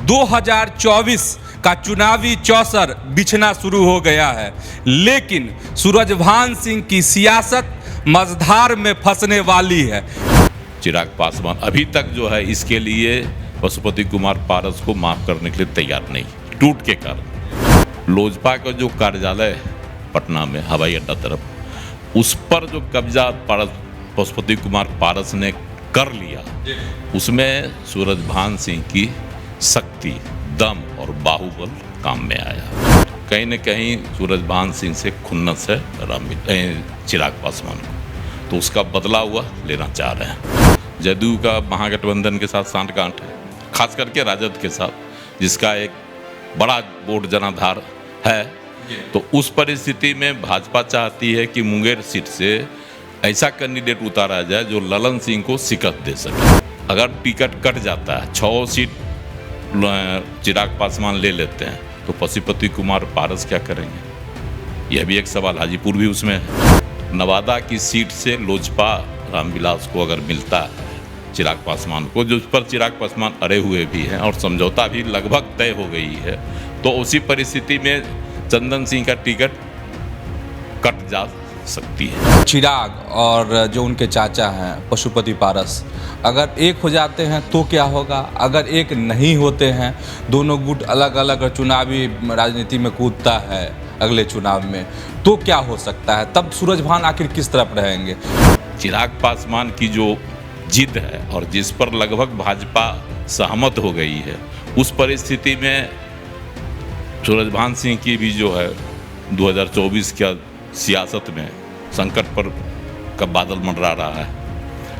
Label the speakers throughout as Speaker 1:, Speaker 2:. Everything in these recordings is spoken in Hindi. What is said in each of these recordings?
Speaker 1: 2024 का चुनावी चौसर बिछना शुरू हो गया है, लेकिन सूरजभान सिंह की सियासत मझधार में फंसने वाली है।
Speaker 2: चिराग पासवान अभी तक जो है इसके लिए पशुपति कुमार पारस को माफ करने के लिए तैयार नहीं, टूट के कारण। लोजपा का जो कार्यालय है पटना में हवाई अड्डा तरफ, उस पर जो कब्जा पशुपति कुमार पारस ने कर लिया, उसमें सूरजभान सिंह की शक्ति, दम और बाहुबल काम में आया। कहीं न कहीं सूरजभान सिंह से खुन्नस है चिराग पासवान को, तो उसका बदला हुआ लेना चाह रहे हैं। जदयू का महागठबंधन के साथ सांठ-गांठ है, खास करके राजद के साथ, जिसका एक बड़ा वोट जनाधार है। तो उस परिस्थिति में भाजपा चाहती है कि मुंगेर सीट से ऐसा कैंडिडेट उतारा जाए जो ललन सिंह को शिकस्त दे सके। अगर टिकट कट जाता है, 6 सीट चिराग पासवान ले लेते हैं, तो पशुपति कुमार पारस क्या करेंगे? यह भी एक सवाल। हाजीपुर भी उसमें है। नवादा की सीट से लोजपा रामविलास को अगर मिलता है चिराग पासवान को, जो उस पर चिराग पासवान अड़े हुए भी हैं और समझौता भी लगभग तय हो गई है, तो उसी परिस्थिति में चंदन सिंह का टिकट कट जा सकती है।
Speaker 1: चिराग और जो उनके चाचा हैं पशुपति पारस, अगर एक हो जाते हैं तो क्या होगा? अगर एक नहीं होते हैं, दोनों गुट अलग अलग चुनावी राजनीति में कूदता है अगले चुनाव में, तो क्या हो सकता है? तब सूरजभान आखिर किस तरफ रहेंगे?
Speaker 2: चिराग पासवान की जो जिद है और जिस पर लगभग भाजपा सहमत हो गई है, उस परिस्थिति में सूरजभान सिंह की भी जो है 2024 का सियासत में संकट पर का बादल मंडरा रहा है,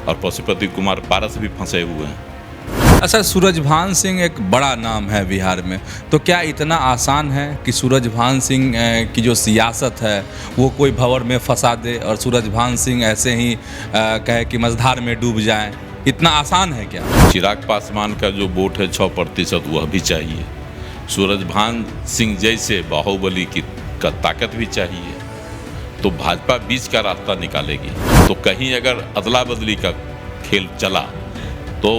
Speaker 2: और पशुपति कुमार पारस भी फंसे हुए हैं।
Speaker 1: अच्छा, सूरजभान सिंह एक बड़ा नाम है बिहार में, तो क्या इतना आसान है कि सूरजभान सिंह की जो सियासत है वो कोई भंवर में फंसा दे और सूरजभान सिंह ऐसे ही कहे कि मझधार में डूब जाएं? इतना आसान है क्या?
Speaker 2: चिराग पासवान का जो वोट है 6%, वह भी चाहिए। सूरजभान सिंह जैसे बाहुबली की का ताकत भी चाहिए। तो भाजपा बीच का रास्ता निकालेगी। तो कहीं अगर अदला बदली का खेल चला तो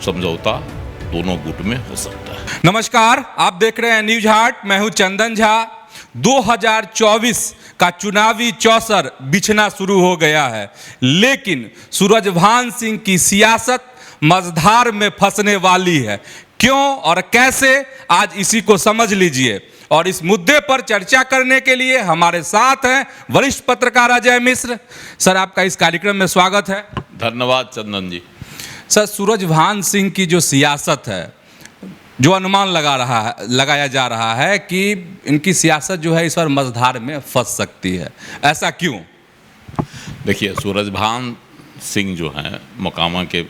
Speaker 2: समझौता दोनों गुट में हो सकता है।
Speaker 1: नमस्कार, आप देख रहे हैं न्यूज हार्ट, मैं हूं चंदन झा। 2024 का चुनावी चौसर बिछना शुरू हो गया है, लेकिन सूरजभान सिंह की सियासत मझधार में फंसने वाली है। क्यों और कैसे, आज इसी को समझ लीजिए। और इस मुद्दे पर चर्चा करने के लिए हमारे साथ हैं वरिष्ठ पत्रकार अजय मिश्र। सर, आपका इस कार्यक्रम में स्वागत है।
Speaker 2: धन्यवाद चंदन जी।
Speaker 1: सर, सूरजभान सिंह की जो सियासत है, जो अनुमान लगाया जा रहा है कि इनकी सियासत जो है इस बार मझधार में फंस सकती है, ऐसा क्यों?
Speaker 2: देखिए, सूरजभान सिंह जो हैं मोकामा के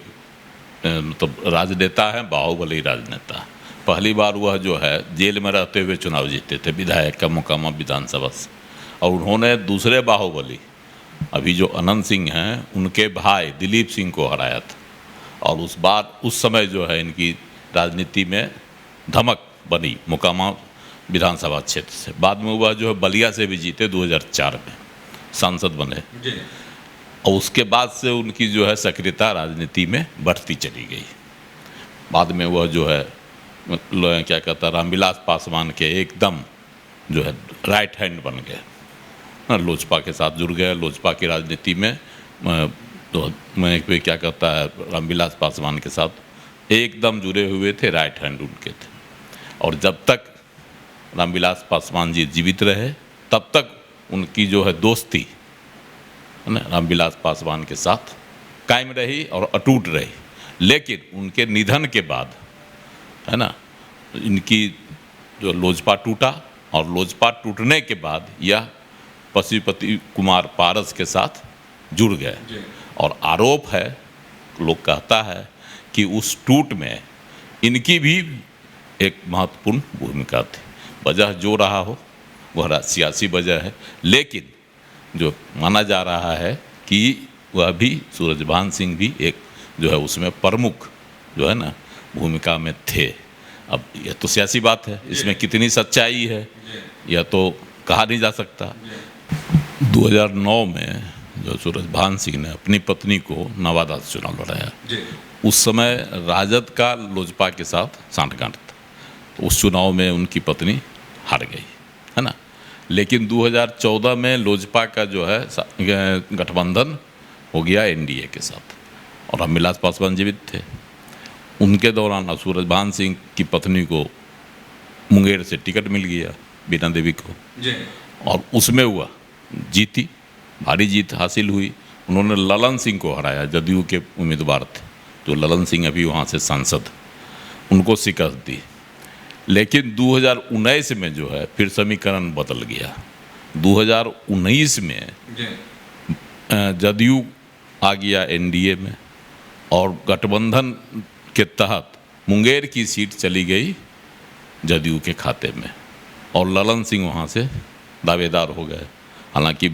Speaker 2: मतलब राजनेता हैं, बाहुबली राजनेता। पहली बार वह जो है जेल में रहते हुए चुनाव जीते थे विधायक का मोकामा विधानसभा से, और उन्होंने दूसरे बाहुबली अभी जो अनंत सिंह हैं उनके भाई दिलीप सिंह को हराया था। और उस समय जो है इनकी राजनीति में धमक बनी मोकामा विधानसभा क्षेत्र से। बाद में वह जो है बलिया से भी जीते, 2004 में सांसद बने, और उसके बाद से उनकी जो है सक्रियता राजनीति में बढ़ती चली गई। बाद में वह जो है क्या कहता है रामविलास पासवान के एकदम जो है राइट हैंड बन गए, लोजपा के साथ जुड़ गए। लोजपा की राजनीति में तो मैं क्या कहता है रामविलास पासवान के साथ एकदम जुड़े हुए थे, राइट हैंड उनके थे। और जब तक रामविलास पासवान जी जीवित रहे तब तक उनकी जो है दोस्ती रामविलास पासवान के साथ कायम रही और अटूट रही। लेकिन उनके निधन के बाद है ना, इनकी जो लोजपा टूटा, और लोजपा टूटने के बाद यह पशुपति कुमार पारस के साथ जुड़ गए। और आरोप है, लोग कहता है कि उस टूट में इनकी भी एक महत्वपूर्ण भूमिका थी। वजह जो रहा हो वह सियासी वजह है, लेकिन जो माना जा रहा है कि वह भी सूरजभान सिंह भी एक जो है उसमें प्रमुख जो है ना भूमिका में थे। अब यह तो सियासी बात है, इसमें कितनी सच्चाई है यह तो कहा नहीं जा सकता। 2009 में जो सूरजभान सिंह ने अपनी पत्नी को नवादा से चुनाव लड़ाया, उस समय राजद का लोजपा के साथ सांठगांठ था। तो उस चुनाव में उनकी पत्नी हार गई, है ना। लेकिन 2014 में लोजपा का जो है गठबंधन हो गया एनडीए के साथ, और रामविलास पासवान जीवित थे। उनके दौरान सूरजभान सिंह की पत्नी को मुंगेर से टिकट मिल गया, बीना देवी को, और उसमें हुआ जीती, भारी जीत हासिल हुई। उन्होंने ललन सिंह को हराया, जदयू के उम्मीदवार थे, जो ललन सिंह अभी वहाँ से सांसद, उनको शिकस्त दी। लेकिन 2019 में जो है फिर समीकरण बदल गया। 2019 में जदयू आ गया एनडीए में, और गठबंधन के तहत मुंगेर की सीट चली गई जदयू के खाते में, और ललन सिंह वहाँ से दावेदार हो गए। हालांकि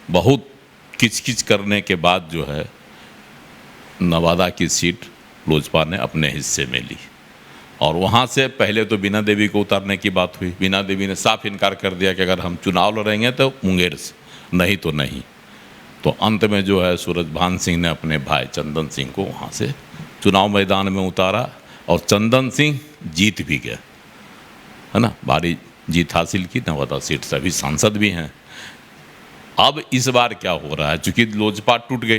Speaker 2: बहुत किचकिच करने के बाद जो है नवादा की सीट लोजपा ने अपने हिस्से में ली, और वहाँ से पहले तो बीना देवी को उतारने की बात हुई। बीना देवी ने साफ इनकार कर दिया कि अगर हम चुनाव लड़ेंगे तो मुंगेर से, नहीं तो नहीं। तो अंत में जो है सूरजभान सिंह ने अपने भाई चंदन सिंह को वहाँ से चुनाव मैदान में उतारा, और चंदन सिंह जीत भी गए, है ना, भारी जीत हासिल की, नवादा सीट से अभी सांसद भी हैं। अब इस बार क्या हो रहा है, चूँकि लोजपा टूट गई,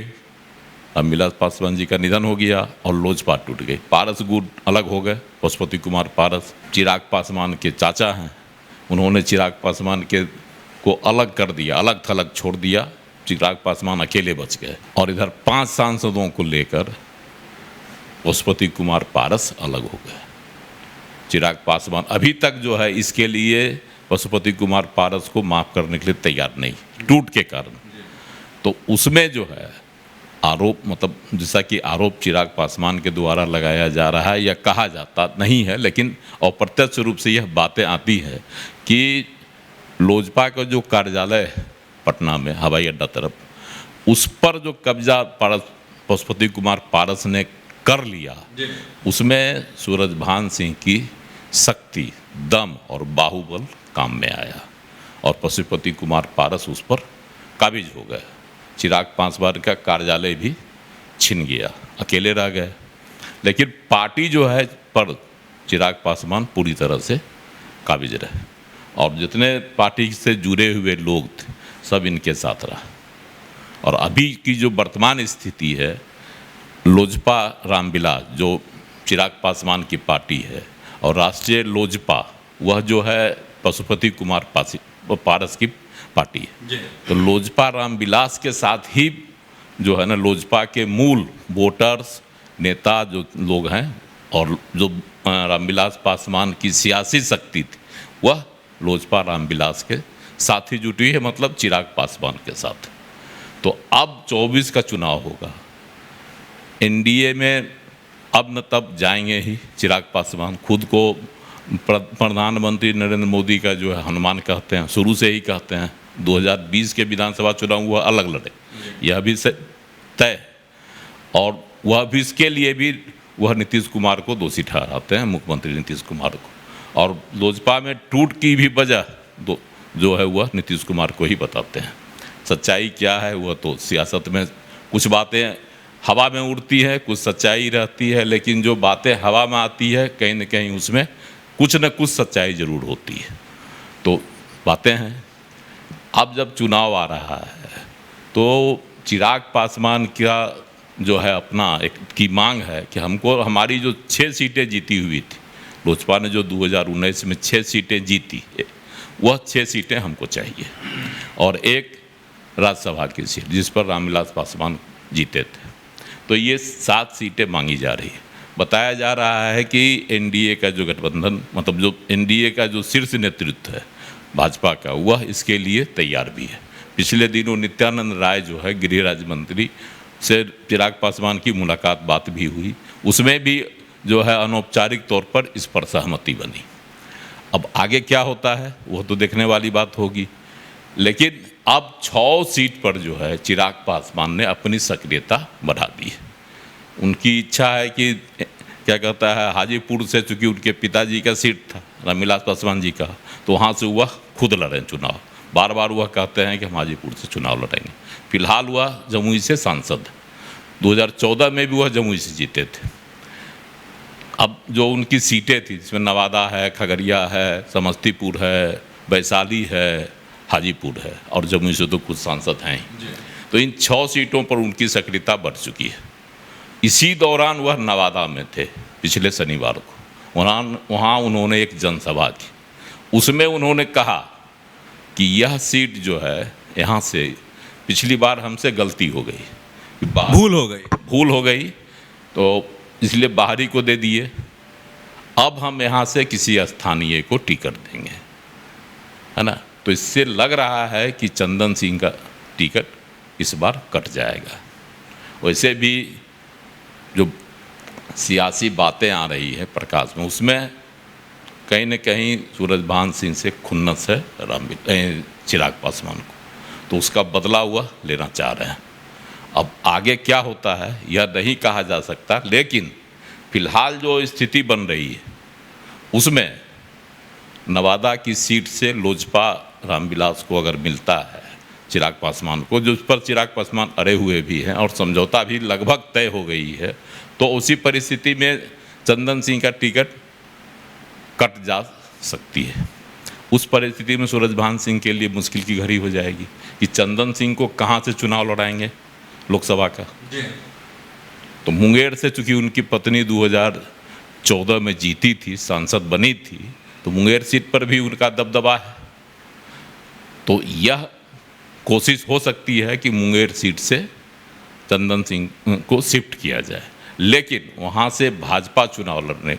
Speaker 2: रामविलास पासवान जी का निधन हो गया और लोजपा टूट गई, पारस गुट अलग हो गए। पशुपति कुमार पारस चिराग पासवान के चाचा हैं, उन्होंने चिराग पासवान के को अलग कर दिया, अलग थलग छोड़ दिया, चिराग पासवान अकेले बच गए। और इधर 5 सांसदों को लेकर पशुपति कुमार पारस अलग हो गए। चिराग पासवान अभी तक जो है इसके लिए पशुपति कुमार पारस को माफ़ करने के लिए तैयार नहीं, टूट के कारण। तो उसमें जो है आरोप, मतलब जैसा कि आरोप चिराग पासवान के द्वारा लगाया जा रहा है या कहा जाता नहीं है, लेकिन अप्रत्यक्ष रूप से यह बातें आती है कि लोजपा का जो कार्यालय है पटना में हवाई अड्डा तरफ, उस पर जो कब्जा पशुपति कुमार पारस ने कर लिया, उसमें सूरजभान सिंह की शक्ति, दम और बाहुबल काम में आया, और पशुपति कुमार पारस उस पर काबिज हो गए। चिराग पासवान का कार्यालय भी छिन गया, अकेले रह गए। लेकिन पार्टी जो है पर चिराग पासवान पूरी तरह से काबिज रहे, और जितने पार्टी से जुड़े हुए लोग थे सब इनके साथ रहा। और अभी की जो वर्तमान स्थिति है, लोजपा रामविलास जो चिराग पासवान की पार्टी है, और राष्ट्रीय लोजपा वह जो है पशुपति कुमार पारस की पार्टी है। तो लोजपा रामविलास के साथ ही जो है ना, लोजपा के मूल वोटर्स, नेता जो लोग हैं, और जो रामविलास पासवान की सियासी शक्ति थी, वह लोजपा रामविलास के साथ ही जुटी हुई है, मतलब चिराग पासवान के साथ। तो अब 24 का चुनाव होगा, एनडीए में अब न तब जाएंगे ही चिराग पासवान। खुद को प्रधानमंत्री नरेंद्र मोदी का जो है हनुमान कहते हैं, शुरू से ही कहते हैं। 2020 के विधानसभा चुनाव वह अलग लड़े, यह भी तय, और वह भी इसके लिए भी वह नीतीश कुमार को दोषी ठहराते हैं, मुख्यमंत्री नीतीश कुमार को। और लोजपा में टूट की भी वजह जो है वह नीतीश कुमार को ही बताते हैं। सच्चाई क्या है वह तो सियासत में कुछ बातें हवा में उड़ती है, कुछ सच्चाई रहती है, लेकिन जो बातें हवा में आती है कहीं न कहीं उसमें कुछ न कुछ सच्चाई ज़रूर होती है। तो बातें हैं। अब जब चुनाव आ रहा है तो चिराग पासवान का जो है अपना एक की मांग है कि हमको हमारी जो 6 सीटें जीती हुई थी, लोजपा ने जो 2019 में 6 सीटें जीती, वह 6 सीटें हमको चाहिए, और एक राज्यसभा की सीट जिस पर रामविलास पासवान जीते थे। तो ये 7 सीटें मांगी जा रही है। बताया जा रहा है कि एनडीए का जो गठबंधन, मतलब जो एनडीए का जो शीर्ष नेतृत्व है भाजपा का, वह इसके लिए तैयार भी है। पिछले दिनों नित्यानंद राय जो है गृह राज्य मंत्री से चिराग पासवान की मुलाकात बात भी हुई, उसमें भी जो है अनौपचारिक तौर पर इस पर सहमति बनी। अब आगे क्या होता है वो तो देखने वाली बात होगी, लेकिन अब 6 सीट पर जो है चिराग पासवान ने अपनी सक्रियता बढ़ा दी है। उनकी इच्छा है कि क्या कहता है, हाजीपुर से, चूँकि उनके पिताजी का सीट था रामविलास पासवान जी का, तो वहाँ से वह खुद लड़ें चुनाव। बार बार वह कहते हैं कि हम हाजीपुर से चुनाव लड़ेंगे। फिलहाल वह जमुई से सांसद, 2014 में भी वह जमुई से जीते थे। अब जो उनकी सीटें थी जिसमें नवादा है, खगड़िया है, समस्तीपुर है, वैशाली है, हाजीपुर है और जमुई से तो कुछ सांसद हैं ही। तो इन 6 सीटों पर उनकी सक्रियता बढ़ चुकी है। इसी दौरान वह नवादा में थे पिछले शनिवार को। वहाँ उन्होंने एक जनसभा की, उसमें उन्होंने कहा कि यह सीट जो है यहाँ से पिछली बार हमसे गलती हो गई, भूल हो गई, तो इसलिए बाहरी को दे दिए। अब हम यहाँ से किसी स्थानीय को टिकट देंगे, है ना। तो इससे लग रहा है कि चंदन सिंह का टिकट इस बार कट जाएगा। वैसे भी जो सियासी बातें आ रही है प्रकाश में, उसमें कहीं न कहीं सूरजभान सिंह से खुन्नस है चिराग पासवान को, तो उसका बदला हुआ लेना चाह रहे हैं। अब आगे क्या होता है यह नहीं कहा जा सकता, लेकिन फिलहाल जो स्थिति बन रही है उसमें नवादा की सीट से लोजपा रामविलास को अगर मिलता है चिराग पासवान को, जो उस पर चिराग पासवान अड़े हुए भी हैं और समझौता भी लगभग तय हो गई है, तो उसी परिस्थिति में चंदन सिंह का टिकट कट जा सकती है। उस परिस्थिति में सूरजभान सिंह के लिए मुश्किल की घड़ी हो जाएगी कि चंदन सिंह को कहाँ से चुनाव लड़ाएंगे लोकसभा का। तो मुंगेर से चूंकि उनकी पत्नी 2014 में जीती थी, सांसद बनी थी, तो मुंगेर सीट पर भी उनका दबदबा है। तो यह कोशिश हो सकती है कि मुंगेर सीट से चंदन सिंह को शिफ्ट किया जाए, लेकिन वहाँ से भाजपा चुनाव लड़ने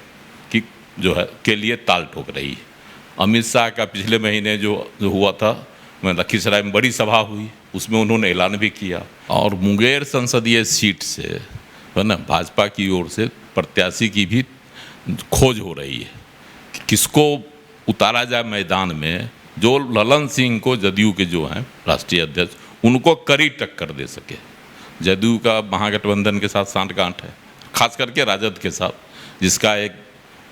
Speaker 2: की जो है के लिए ताल ठोक रही है। अमित शाह का पिछले महीने जो हुआ था, मैं लखीसराय में बड़ी सभा हुई, उसमें उन्होंने ऐलान भी किया। और मुंगेर संसदीय सीट से है ना भाजपा की ओर से प्रत्याशी की भी खोज हो रही है कि किसको उतारा जाए मैदान में, जो ललन सिंह को जदयू के जो हैं राष्ट्रीय अध्यक्ष उनको कड़ी टक्कर दे सके। जदयू का महागठबंधन के साथ सांठगांठ है, खास करके राजद के साथ, जिसका एक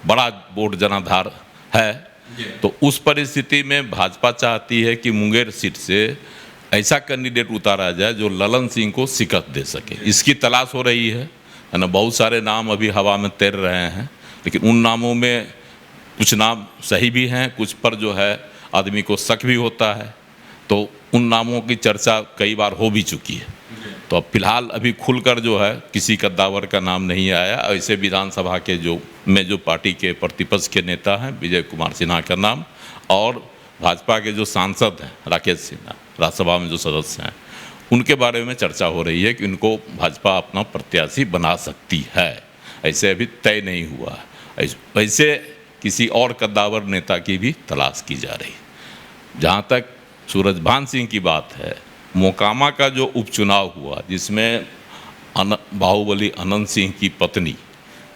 Speaker 2: बड़ा वोट जनाधार है। तो उस परिस्थिति में भाजपा चाहती है कि मुंगेर सीट से ऐसा कैंडिडेट उतारा जाए जो ललन सिंह को शिकस्त दे सके। इसकी तलाश हो रही है ना। बहुत सारे नाम अभी हवा में तैर रहे हैं, लेकिन उन नामों में कुछ नाम सही भी हैं, कुछ पर जो है आदमी को शक भी होता है। तो उन नामों की चर्चा कई बार हो भी चुकी है। तो अब फिलहाल अभी खुलकर जो है किसी कद्दावर का नाम नहीं आया। ऐसे विधानसभा के जो पार्टी के प्रतिपक्ष के नेता हैं विजय कुमार सिन्हा का नाम, और भाजपा के जो सांसद हैं राकेश सिन्हा, राज्यसभा में जो सदस्य हैं, उनके बारे में चर्चा हो रही है कि उनको भाजपा अपना प्रत्याशी बना सकती है। ऐसे अभी तय नहीं हुआ है। वैसे किसी और कद्दावर नेता की भी तलाश की जा रही है। जहाँ तक सूरजभान सिंह की बात है, मोकामा का जो उपचुनाव हुआ जिसमें बाहुबली अनंत सिंह की पत्नी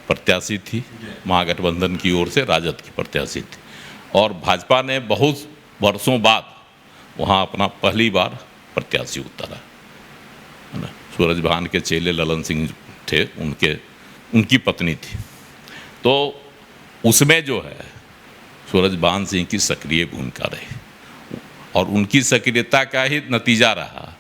Speaker 2: प्रत्याशी थी, महागठबंधन की ओर से राजद की प्रत्याशी थी, और भाजपा ने बहुत वर्षों बाद वहाँ अपना पहली बार प्रत्याशी उतारा, है ना। सूरजभान के चेले ललन सिंह थे, उनकी पत्नी थी। तो उसमें जो है सूरजभान सिंह की सक्रिय भूमिका रही, और उनकी सक्रियता का ही नतीजा रहा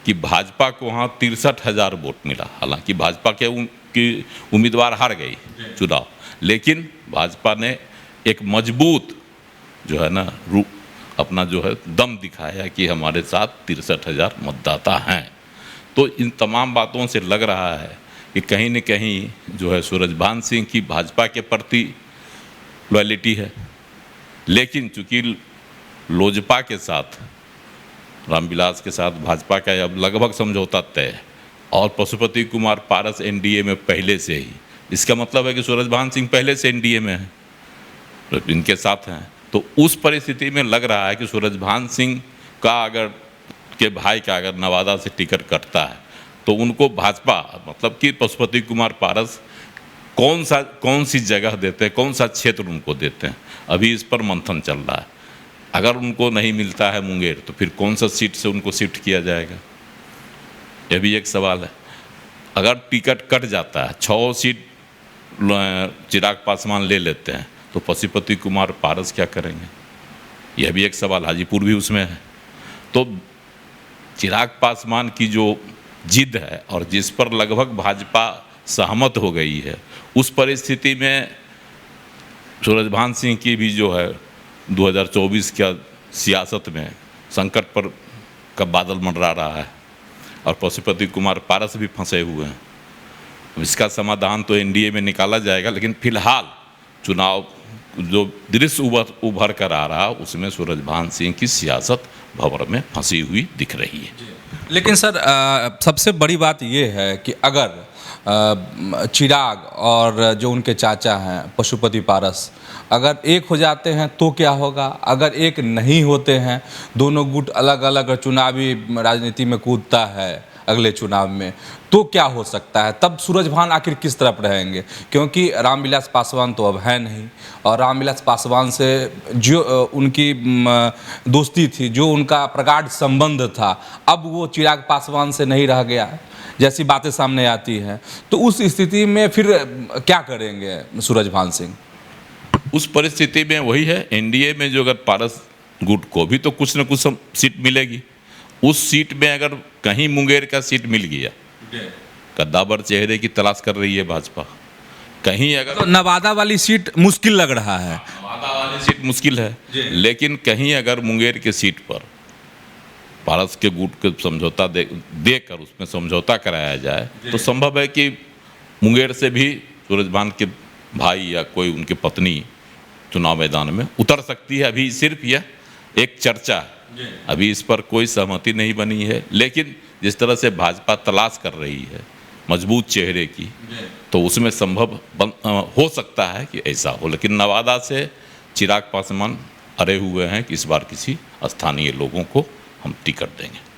Speaker 2: कि भाजपा को वहाँ 63,000 वोट मिला। हालांकि भाजपा के उनकी उम्मीदवार हार गई चुनाव, लेकिन भाजपा ने एक मजबूत जो है ना अपना जो है दम दिखाया कि हमारे साथ 63,000 मतदाता हैं। तो इन तमाम बातों से लग रहा है कि कहीं न कहीं जो है सूरजभान सिंह की भाजपा के प्रति लॉयल्टी है, लेकिन चूंकि लोजपा के साथ, रामविलास के साथ भाजपा का अब लगभग समझौता तय है, और पशुपति कुमार पारस एनडीए में पहले से ही, इसका मतलब है कि सूरजभान सिंह पहले से एनडीए में है, तो इनके साथ हैं। तो उस परिस्थिति में लग रहा है कि सूरजभान सिंह का भाई का अगर नवादा से टिकट कटता है तो उनको भाजपा, मतलब कि पशुपति कुमार पारस कौन सी जगह देते हैं, कौन सा क्षेत्र उनको देते हैं, अभी इस पर मंथन चल रहा है। अगर उनको नहीं मिलता है मुंगेर, तो फिर कौन सा सीट से उनको शिफ्ट किया जाएगा, यह भी एक सवाल है। अगर टिकट कट जाता है, 6 सीट चिराग पासवान ले लेते हैं, तो पशुपति कुमार पारस क्या करेंगे, यह भी एक सवाल। हाजीपुर भी उसमें है। तो चिराग पासवान की जो जिद है, और जिस पर लगभग भाजपा सहमत हो गई है, उस परिस्थिति में सूरजभान सिंह की भी जो है 2024 का सियासत में संकट पर का बादल मंडरा रहा है और पशुपति कुमार पारस भी फंसे हुए हैं। इसका समाधान तो एनडीए में निकाला जाएगा, लेकिन फिलहाल चुनाव जो दृश्य उभर कर आ रहा उसमें सूरजभान सिंह की सियासत भंवर में फंसी हुई दिख रही है।
Speaker 1: लेकिन सर सबसे बड़ी बात ये है कि अगर चिराग और जो उनके चाचा हैं पशुपति पारस अगर एक हो जाते हैं तो क्या होगा? अगर एक नहीं होते हैं, दोनों गुट अलग अलग चुनावी राजनीति में कूदता है अगले चुनाव में, तो क्या हो सकता है? तब सूरजभान आखिर किस तरफ रहेंगे? क्योंकि रामविलास पासवान तो अब है नहीं, और रामविलास पासवान से जो उनकी दोस्ती थी, जो उनका प्रगाढ़ संबंध था, अब वो चिराग पासवान से नहीं रह गया जैसी बातें सामने आती हैं। तो उस स्थिति में फिर क्या करेंगे सूरजभान सिंह?
Speaker 2: उस परिस्थिति में वही है, एनडीए में जो अगर पारस गुट को भी तो कुछ न कुछ सीट मिलेगी, उस सीट में अगर कहीं मुंगेर का सीट मिल गया, कद्दावर चेहरे की तलाश कर रही है भाजपा, कहीं अगर
Speaker 1: तो नवादा वाली सीट मुश्किल लग रहा है।
Speaker 2: नवादा वाली सीट मुश्किल है, लेकिन कहीं अगर मुंगेर के सीट पर पारस के गुट के समझौता देकर उसमें समझौता कराया जाए तो संभव है कि मुंगेर से भी सूरजभान के भाई या कोई उनकी पत्नी चुनाव मैदान में उतर सकती है। अभी सिर्फ यह एक चर्चा है, अभी इस पर कोई सहमति नहीं बनी है, लेकिन जिस तरह से भाजपा तलाश कर रही है मजबूत चेहरे की, तो उसमें संभव हो सकता है कि ऐसा हो। लेकिन नवादा से चिराग पासवान अड़े हुए हैं कि इस बार किसी स्थानीय लोगों को हम टिकट देंगे।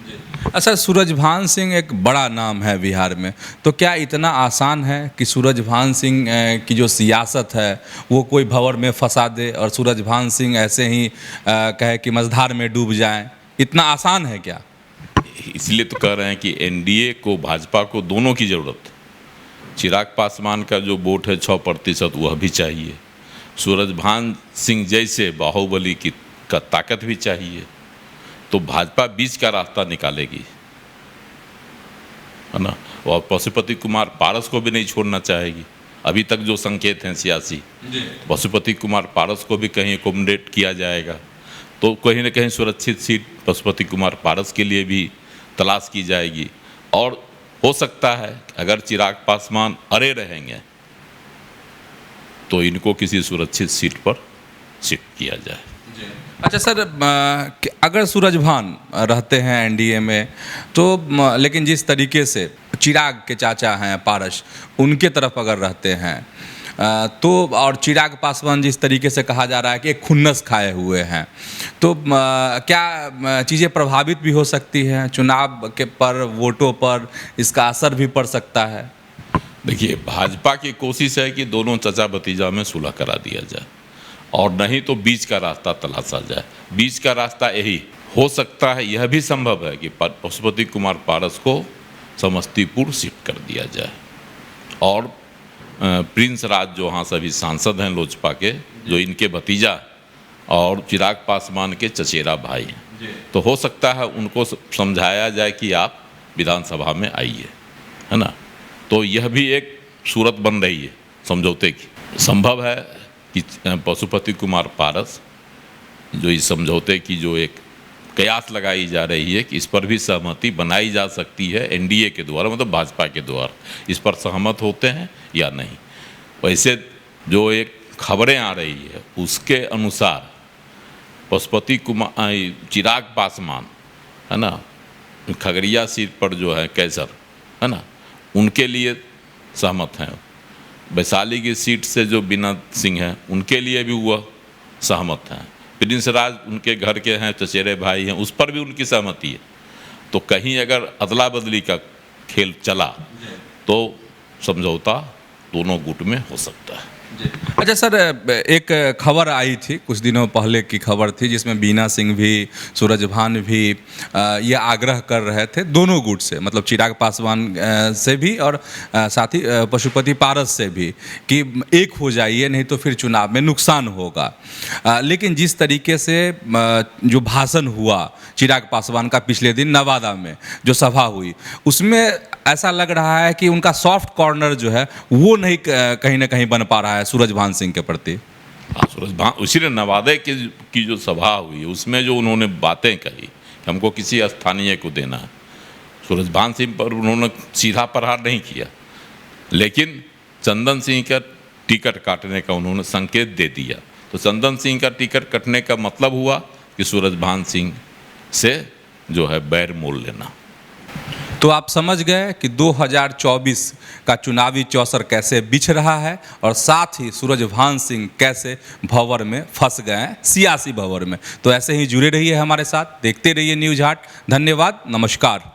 Speaker 1: अच्छा, सूरजभान सिंह एक बड़ा नाम है बिहार में, तो क्या इतना आसान है कि सूरजभान सिंह की जो सियासत है वो कोई भंवर में फंसा दे और सूरजभान सिंह ऐसे ही कहे कि मझधार में डूब जाएं? इतना आसान है क्या?
Speaker 2: इसलिए तो कह रहे हैं कि एनडीए को, भाजपा को दोनों की ज़रूरत। चिराग पासवान का जो वोट है 6% वह भी चाहिए, सूरजभान सिंह जैसे बाहुबली की का ताकत भी चाहिए, तो भाजपा बीच का रास्ता निकालेगी, है ना। और पशुपति कुमार पारस को भी नहीं छोड़ना चाहेगी। अभी तक जो संकेत हैं सियासी, पशुपति कुमार पारस को भी कहीं एकोमोडेट किया जाएगा, तो कहीं ना कहीं सुरक्षित सीट पशुपति कुमार पारस के लिए भी तलाश की जाएगी। और हो सकता है अगर चिराग पासवान अड़े रहेंगे तो इनको किसी सुरक्षित सीट पर शिफ्ट किया जाए।
Speaker 1: अच्छा सर, अगर सूरजभान रहते हैं एनडीए में तो लेकिन जिस तरीके से चिराग के चाचा हैं पारस, उनके तरफ अगर रहते हैं तो, और चिराग पासवान जिस तरीके से कहा जा रहा है कि एक खुन्नस खाए हुए हैं, तो क्या चीज़ें प्रभावित भी हो सकती हैं चुनाव के पर, वोटों पर इसका असर भी पड़ सकता है?
Speaker 2: देखिए, भाजपा की कोशिश है कि दोनों चचा भतीजा में सुलह करा दिया जाए, और नहीं तो बीच का रास्ता तलाशा जाए। बीच का रास्ता यही हो सकता है, यह भी संभव है कि पशुपति कुमार पारस को समस्तीपुर शिफ्ट कर दिया जाए और प्रिंस राज जो वहाँ सभी सांसद हैं लोजपा के, जो इनके भतीजा और चिराग पासवान के चचेरा भाई हैं, तो हो सकता है उनको समझाया जाए कि आप विधानसभा में आइए, है ना। तो यह भी एक सूरत बन रही है समझौते की। संभव है कि पशुपति कुमार पारस जो इस समझौते की जो एक कयास लगाई जा रही है कि इस पर भी सहमति बनाई जा सकती है एनडीए के द्वारा, मतलब भाजपा के द्वारा, इस पर सहमत होते हैं या नहीं। वैसे जो एक खबरें आ रही है उसके अनुसार पशुपति कुमार चिराग पासवान, है ना, खगड़िया सीट पर जो है कैसर, है ना, उनके लिए सहमत हैं। वैशाली की सीट से जो बीना सिंह हैं उनके लिए भी वह सहमत हैं। प्रिंस राज उनके घर के हैं, चचेरे भाई हैं, उस पर भी उनकी सहमति है। तो कहीं अगर अदला बदली का खेल चला तो समझौता दोनों गुट में हो सकता है।
Speaker 1: अच्छा सर, एक खबर आई थी कुछ दिनों पहले की खबर थी जिसमें बीना सिंह भी, सूरजभान भी ये आग्रह कर रहे थे दोनों गुट से, मतलब चिराग पासवान से भी और साथ ही पशुपति पारस से भी, कि एक हो जाइए नहीं तो फिर चुनाव में नुकसान होगा। लेकिन जिस तरीके से जो भाषण हुआ चिराग पासवान का पिछले दिन नवादा में जो सभा हुई, उसमें ऐसा लग रहा है कि उनका सॉफ्ट कॉर्नर जो है वो नहीं कहीं ना कहीं बन पा रहा है सूरजभान सिंह के प्रति।
Speaker 2: हाँ, सूरजभान उसी ने नवादे की जो सभा हुई उसमें जो उन्होंने बातें कही कि हमको किसी स्थानीय को देना है, सूरजभान सिंह पर उन्होंने सीधा प्रहार नहीं किया, लेकिन चंदन सिंह का टिकट काटने का उन्होंने संकेत दे दिया। तो चंदन सिंह का टिकट कटने का मतलब हुआ कि सूरजभान सिंह से जो है बैर मोल लेना।
Speaker 1: तो आप समझ गए कि 2024 का चुनावी चौसर कैसे बिछ रहा है और साथ ही सूरजभान सिंह कैसे भंवर में फंस गए हैं, सियासी भंवर में। तो ऐसे ही जुड़े रहिए हमारे साथ, देखते रहिए न्यूज़ हाट। धन्यवाद, नमस्कार।